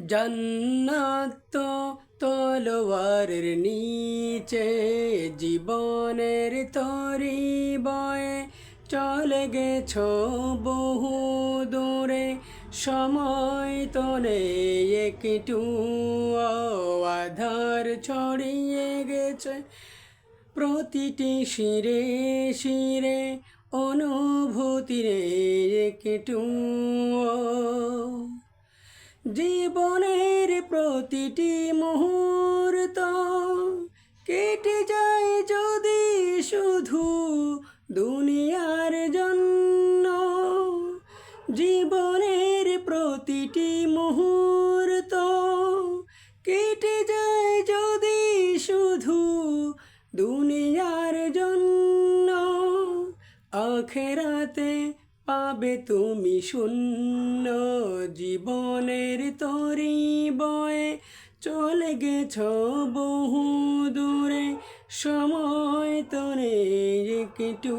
জান্নাত তো তলোয়ারের নিচে, জীবনের তরি বয়ে চলে গেছো বহু দূরে। সময় তো নেই একটু, আধার ছড়িয়ে গেছে প্রতিটি শিরে শিরে, অনুভূতির একটু। জীবনের প্রতিটি মুহূর্ত কেটে যায় যদি শুধু দুনিয়ার জন্য। জীবনের প্রতিটি মুহূর্ত কেটে যায় যদি শুধু দুনিয়ার জন্য। আখেরাতে পাবে তুমি শূন্য, জীবনের তরি বয়ে চলে গেছো বহু দূরে। সময় তো নেই একটু।